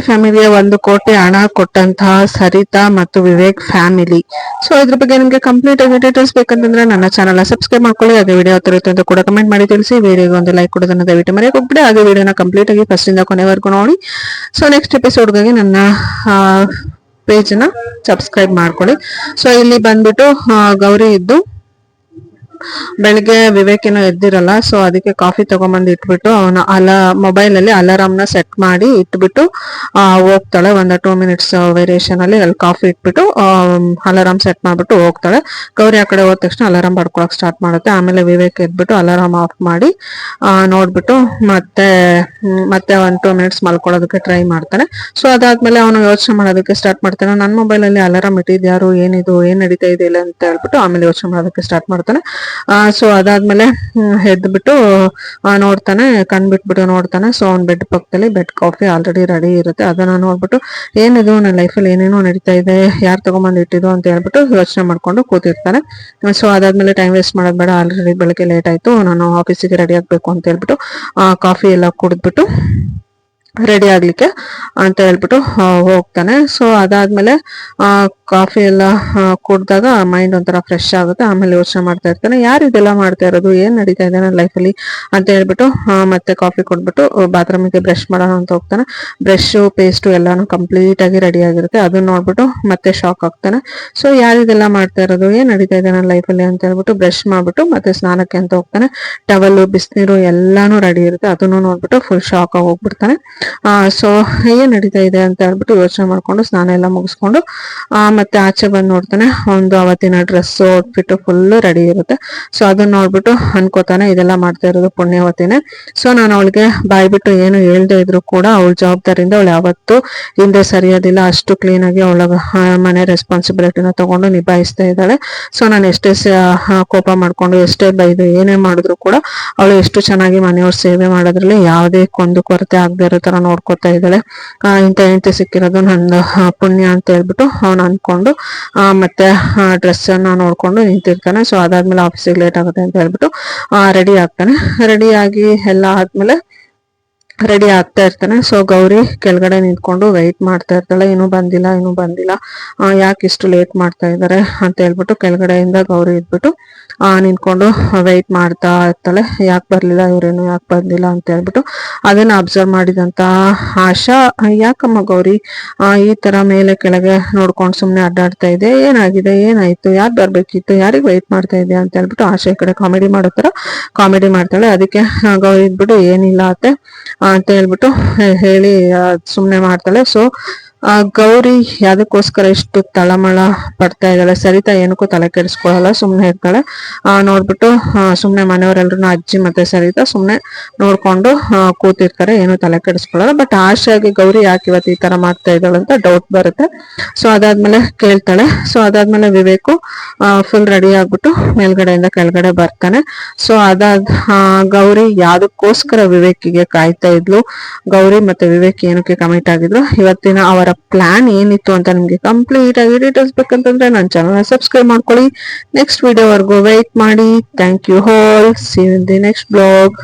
ಫ್ಯಾಮಿಲಿಯ 1 ಕೋಟಿ ಹಣ ಕೊಟ್ಟಂತಹ ಸರಿತಾ ಮತ್ತು ವಿವೇಕ್ ಫ್ಯಾಮಿಲಿ. ಸೊ ಇದ್ರ ಬಗ್ಗೆ ನಿಮಗೆ ಕಂಪ್ಲೀಟ್ ಆಗಿ ಡೀಟೇಲ್ಸ್ ಬೇಕಂತಂದ್ರೆ ನನ್ನ ಚಾನಲ್ ಸಬ್ಸ್ಕ್ರೈಬ್ ಮಾಡ್ಕೊಳ್ಳಿ. ಹಾಗೆ ವಿಡಿಯೋ ಇರುತ್ತೆ ಅಂತ ಕೂಡ ಕಮೆಂಟ್ ಮಾಡಿ ತಿಳಿಸಿ. ವಿಡಿಯೋಗೆ ಒಂದು ಲೈಕ್ ಕೊಡೋದನ್ನ ದಯವಿಟ್ಟು ಮರೆಯಕ್ಕೆ ಹೋಗ್ಬಿಡಿ. ಹಾಗೆ ವಿಡಿಯೋನ ಕಂಪ್ಲೀಟ್ ಆಗಿ ಫಸ್ಟ್ ಇಂದ ಕೊನೆವರೆಗೂ ನೋಡಿ. ಸೊ ನೆಕ್ಸ್ಟ್ ಎಪಿಸೋಡ್ಗಾಗಿ ನನ್ನ ಪೇಜ್ ನ ಸಬ್ಸ್ಕ್ರೈಬ್ ಮಾಡ್ಕೊಳ್ಳಿ. ಸೊ ಇಲ್ಲಿ ಬಂದ್ಬಿಟ್ಟು ಗೌರಿ ಇದ್ದು ಬೆಳಿಗ್ಗೆ ವಿವೇಕಿನ ಎದ್ದಿರಲ್ಲ. ಸೊ ಅದಕ್ಕೆ ಕಾಫಿ ತಗೊಂಬಂದು ಇಟ್ಬಿಟ್ಟು ಅವನ ಮೊಬೈಲ್ ಅಲ್ಲಿ ಅಲಾರಾಮ್ ನ ಸೆಟ್ ಮಾಡಿ ಇಟ್ಬಿಟ್ಟು ಹೋಗ್ತಾಳೆ. 1 or 2 minutes ವೇರಿಯೇಷನ್ ಅಲ್ಲಿ ಕಾಫಿ ಇಟ್ಬಿಟ್ಟು ಅಲಾರಾಮ್ ಸೆಟ್ ಮಾಡ್ಬಿಟ್ಟು ಹೋಗ್ತಾಳೆ. ಗೌರಿ ಆ ಕಡೆ ಹೋದ ತಕ್ಷಣ ಅಲಾರಾಮ್ ಪಡ್ಕೊಳಕ್ ಸ್ಟಾರ್ಟ್ ಮಾಡುತ್ತೆ. ಆಮೇಲೆ ವಿವೇಕ್ ಎದ್ಬಿಟ್ಟು ಅಲಾರಾಮ್ ಆಫ್ ಮಾಡಿ ನೋಡ್ಬಿಟ್ಟು ಮತ್ತೆ 1-2 minutes ಮಲ್ಕೊಳ್ಳೋದಕ್ಕೆ ಟ್ರೈ ಮಾಡ್ತಾನೆ. ಸೊ ಅದಾದ್ಮೇಲೆ ಅವನು ಯೋಚನೆ ಮಾಡೋದಕ್ಕೆ ಸ್ಟಾರ್ಟ್ ಮಾಡ್ತಾನೆ. ನನ್ನ ಮೊಬೈಲ್ ಅಲ್ಲಿ ಅಲಾರಾಮ್ ಇಟ್ಟಿದ್ಯಾರು, ಏನಿದು, ಏನ್ ನಡೀತಾ ಇದೆ ಇಲ್ಲ ಅಂತ ಹೇಳ್ಬಿಟ್ಟು ಆಮೇಲೆ ಯೋಚನೆ ಮಾಡೋದಕ್ಕೆ ಸ್ಟಾರ್ಟ್ ಮಾಡ್ತಾನೆ. ಸೊ ಅದಾದ್ಮೇಲೆ ಎದ್ಬಿಟ್ಟು ನೋಡ್ತಾನೆ, ಕಣ್ಬಿಟ್ಬಿಟ್ಟು ನೋಡ್ತಾನೆ. ಸೊ ಅವ್ನ್ ಬೆಡ್ ಪಕ್ಕದಲ್ಲಿ ಬೆಡ್ ಕಾಫಿ ಆಲ್ರೆಡಿ ರೆಡಿ ಇರುತ್ತೆ. ಅದನ್ನ ನೋಡ್ಬಿಟ್ಟು ಏನಿದು, ನನ್ನ ಲೈಫಲ್ಲಿ ಏನೇನೋ ನಡೀತಾ ಇದೆ, ಯಾರು ತಗೊಂಬಂದು ಇಟ್ಟಿದ್ದು ಅಂತ ಹೇಳ್ಬಿಟ್ಟು ಯೋಚನೆ ಮಾಡ್ಕೊಂಡು ಕೂತಿರ್ತಾನೆ. ಸೊ ಅದಾದ್ಮೇಲೆ ಟೈಮ್ ವೇಸ್ಟ್ ಮಾಡೋದ್ ಬೇಡ, ಆಲ್ರೆಡಿ ಬೆಳಗ್ಗೆ ಲೇಟ್ ಆಯ್ತು, ನಾನು ಆಫೀಸಿಗೆ ರೆಡಿ ಆಗ್ಬೇಕು ಅಂತ ಹೇಳ್ಬಿಟ್ಟು ಕಾಫಿ ಎಲ್ಲ ಕುಡಿದ್ಬಿಟ್ಟು ರೆಡಿ ಆಗ್ಲಿಕ್ಕೆ ಅಂತ ಹೇಳ್ಬಿಟ್ಟು ಹೋಗ್ತಾನೆ. ಸೊ ಅದಾದ್ಮೇಲೆ ಕಾಫಿ ಎಲ್ಲ ಕುಡ್ದಾಗ ಮೈಂಡ್ ಒಂಥರ ಫ್ರೆಶ್ ಆಗುತ್ತೆ. ಆಮೇಲೆ ಯೋಚನೆ ಮಾಡ್ತಾ ಇರ್ತಾನೆ, ಯಾರು ಇದೆಲ್ಲ ಮಾಡ್ತಾ ಇರೋದು, ಏನ್ ನಡೀತಾ ಇದೆ ನನ್ನ ಲೈಫಲ್ಲಿ ಅಂತ ಹೇಳ್ಬಿಟ್ಟು ಮತ್ತೆ ಕಾಫಿ ಕೊಡ್ಬಿಟ್ಟು ಬಾತ್ರೂಮಿಗೆ ಬ್ರಷ್ ಮಾಡೋಣ ಅಂತ ಹೋಗ್ತಾನೆ. ಬ್ರಷ್ ಪೇಸ್ಟು ಎಲ್ಲಾನು ಕಂಪ್ಲೀಟ್ ಆಗಿ ರೆಡಿ ಆಗಿರುತ್ತೆ. ಅದನ್ನ ನೋಡ್ಬಿಟ್ಟು ಮತ್ತೆ ಶಾಕ್ ಆಗ್ತಾನೆ. ಸೊ ಯಾರು ಇದೆಲ್ಲ ಮಾಡ್ತಾ ಇರೋದು, ಏನ್ ನಡೀತಾ ಇದೆ ನನ್ನ ಲೈಫಲ್ಲಿ ಅಂತ ಹೇಳ್ಬಿಟ್ಟು ಬ್ರಷ್ ಮಾಡ್ಬಿಟ್ಟು ಮತ್ತೆ ಸ್ನಾನಕ್ಕೆ ಅಂತ ಹೋಗ್ತಾನೆ. ಟವಲ್, ಬಿಸಿನೀರು ಎಲ್ಲಾನು ರೆಡಿ ಇರುತ್ತೆ. ಅದನ್ನು ನೋಡ್ಬಿಟ್ಟು ಫುಲ್ ಶಾಕ್ ಆಗಿ ಹೋಗ್ಬಿಡ್ತಾನೆ. ಸೊ ಏನ್ ನಡೀತಾ ಇದೆ ಅಂತ ಹೇಳ್ಬಿಟ್ಟು ಯೋಚನೆ ಮಾಡ್ಕೊಂಡು ಸ್ನಾನ ಎಲ್ಲ ಮುಗಿಸ್ಕೊಂಡು ಮತ್ತೆ ಆಚೆ ಬಂದು ನೋಡ್ತಾನೆ. ಒಂದು ಅವತ್ತಿನ ಡ್ರೆಸ್ ಔಟ್ಫಿಟ್ ಫುಲ್ ರೆಡಿ ಇರುತ್ತೆ. ಸೊ ಅದನ್ನ ನೋಡ್ಬಿಟ್ಟು ಅನ್ಕೋತಾನೆ, ಇದೆಲ್ಲ ಮಾಡ್ತಾ ಇರೋದು ಪುಣ್ಯವತಿನೇ. ಸೊ ನಾನು ಅವಳಿಗೆ ಬಾಯ್ಬಿಟ್ಟು ಏನು ಹೇಳ್ದೆ ಇದ್ರು ಕೂಡ ಅವಳ ಜವಾಬ್ದಾರಿಯಿಂದ ಅವಳು ಯಾವತ್ತೂ ಹಿಂದೆ ಸರಿಯೋದಿಲ್ಲ. ಅಷ್ಟು ಕ್ಲೀನ್ ಆಗಿ ಅವಳ ಮನೆ ರೆಸ್ಪಾನ್ಸಿಬಿಲಿಟಿನ ತಗೊಂಡು ನಿಭಾಯಿಸ್ತಾ ಇದ್ದಾಳೆ. ಸೊ ನಾನು ಎಷ್ಟೇ ಕೋಪ ಮಾಡ್ಕೊಂಡು ಎಷ್ಟೇ ಬೈದು ಏನೇ ಮಾಡಿದ್ರು ಕೂಡ ಅವಳು ಎಷ್ಟು ಚೆನ್ನಾಗಿ ಮನೆಯವ್ರ ಸೇವೆ ಮಾಡೋದ್ರಲ್ಲಿ ಯಾವುದೇ ಕೊರತೆ ಆಗದೆ ಇರೋ ತರ ನೋಡ್ಕೊತಾ ಇದ್ದಾಳೆ. ಇಂಥ ಹೆಂಡತಿ ಸಿಕ್ಕಿರೋದು ನಂದು ಪುಣ್ಯ ಅಂತ ಹೇಳ್ಬಿಟ್ಟು ಅವನು ಅನ್ಕೊಂಡು ಮತ್ತೆ ಡ್ರೆಸ್ ಅನ್ನ ನೋಡ್ಕೊಂಡು ನಿಂತಿರ್ತಾನೆ. ಸೊ ಅದಾದ್ಮೇಲೆ ಆಫೀಸಿಗೆ ಲೇಟ್ ಆಗುತ್ತೆ ಅಂತ ಹೇಳ್ಬಿಟ್ಟು ರೆಡಿ ಆಗ್ತಾನೆ. ರೆಡಿ ಆಗಿ ಎಲ್ಲ ಆದ್ಮೇಲೆ ರೆಡಿ ಆಗ್ತಾ ಇರ್ತಾನೆ. ಸೊ ಗೌರಿ ಕೆಳಗಡೆ ನಿಂತ್ಕೊಂಡು ವೆಯ್ಟ್ ಮಾಡ್ತಾ ಇರ್ತಾಳೆ, ಇನ್ನೂ ಬಂದಿಲ್ಲ, ಯಾಕೆ ಇಷ್ಟು ಲೇಟ್ ಮಾಡ್ತಾ ಇದ್ದಾರೆ ಅಂತ ಹೇಳ್ಬಿಟ್ಟು ಕೆಳಗಡೆಯಿಂದ ಗೌರಿ ಇದ್ಬಿಟ್ಟು ನಿಂತ್ಕೊಂಡು ವೆಯ್ಟ್ ಮಾಡ್ತಾ ಇರ್ತಾಳೆ. ಯಾಕೆ ಬರ್ಲಿಲ್ಲ ಇವ್ರೇನು, ಯಾಕೆ ಬಂದಿಲ್ಲ ಅಂತ ಹೇಳ್ಬಿಟ್ಟು ಅದನ್ನ ಅಬ್ಸರ್ವ್ ಮಾಡಿದಂತ ಆಶಾ, ಯಾಕಮ್ಮ ಗೌರಿ ಈ ತರ ಮೇಲೆ ಕೆಳಗೆ ನೋಡ್ಕೊಂಡು ಸುಮ್ನೆ ಅಡ್ಡಾಡ್ತಾ ಇದೆ, ಏನಾಗಿದೆ, ಏನಾಯ್ತು, ಯಾರು ಬರ್ಬೇಕಿತ್ತು, ಯಾರಿಗೆ ವೆಯ್ಟ್ ಮಾಡ್ತಾ ಇದೆಯಾ ಅಂತ ಹೇಳ್ಬಿಟ್ಟು ಆಶಾ ಈ ಕಡೆ ಕಾಮಿಡಿ ಮಾಡೋ ತರ ಕಾಮಿಡಿ ಮಾಡ್ತಾಳೆ. ಅದಕ್ಕೆ ಗೌರಿ ಇದ್ಬಿಟ್ಟು ಏನಿಲ್ಲ ಅತ್ತೆ ಅಂತ ಹೇಳ್ಬಿಟ್ಟು ಹೇಳಿ ಸುಮ್ನೆ ಮಾಡ್ತಾಳೆ. ಸೊ ಗೌರಿ ಯಾವ್ದಕ್ಕೋಸ್ಕರ ಇಷ್ಟು ತಳಮಳ ಪಡ್ತಾ ಇದ್ದಾಳೆ. ಸರಿತಾ ಏನಕ್ಕೂ ತಲೆ ಕೆಡಿಸ್ಕೊಳ್ಳಲ್ಲ, ಸುಮ್ನೆ ಇರ್ತಾಳೆ. ನೋಡ್ಬಿಟ್ಟು ಸುಮ್ನೆ ಮನೆಯವರೆಲ್ರು ಅಜ್ಜಿ ಮತ್ತೆ ಸರಿತಾ ಸುಮ್ನೆ ನೋಡ್ಕೊಂಡು ಕೂತಿರ್ತಾರೆ, ಏನು ತಲೆ ಕೆಡಿಸ್ಕೊಳ್ಳಲ್ಲ. ಬಟ್ ಆಶಾಗಿ ಗೌರಿ ಯಾಕೆ ಇವತ್ತು ಈ ತರ ಮಾಡ್ತಾ ಇದ್ದಾಳೆ ಅಂತ ಡೌಟ್ ಬರುತ್ತೆ. ಸೊ ಅದಾದ್ಮೇಲೆ ಕೇಳ್ತಾಳೆ. ಸೊ ಅದಾದ್ಮೇಲೆ ವಿವೇಕು ಫುಲ್ ರೆಡಿ ಆಗ್ಬಿಟ್ಟು ಮೇಲ್ಗಡೆಯಿಂದ ಕೆಳಗಡೆ ಬರ್ತಾನೆ. ಸೊ ಗೌರಿ ಯಾವ್ದಕ್ಕೋಸ್ಕರ ವಿವೇಕಿಗೆ ಕಾಯ್ತಾ ಇದ್ಲು, ಗೌರಿ ಮತ್ತೆ ವಿವೇಕ್ ಏನಕ್ಕೆ ಕಮಿಟ್ ಆಗಿದ್ರು, ಇವತ್ತಿನ ಅವರ ಪ್ಲಾನ್ ಏನಿತ್ತು ಅಂತ ನಿಮ್ಗೆ ಕಂಪ್ಲೀಟ್ ಆಗಿ ಡೀಟೇಲ್ಸ್ ಬೇಕಂತಂದ್ರೆ ನನ್ನ ಚಾನಲ್ ಸಬ್ಸ್ಕ್ರೈಬ್ ಮಾಡ್ಕೊಳ್ಳಿ. ನೆಕ್ಸ್ಟ್ ವಿಡಿಯೋವರೆಗೂ ವೆಯ್ಟ್ ಮಾಡಿ. Thank you all. See you in the next blog.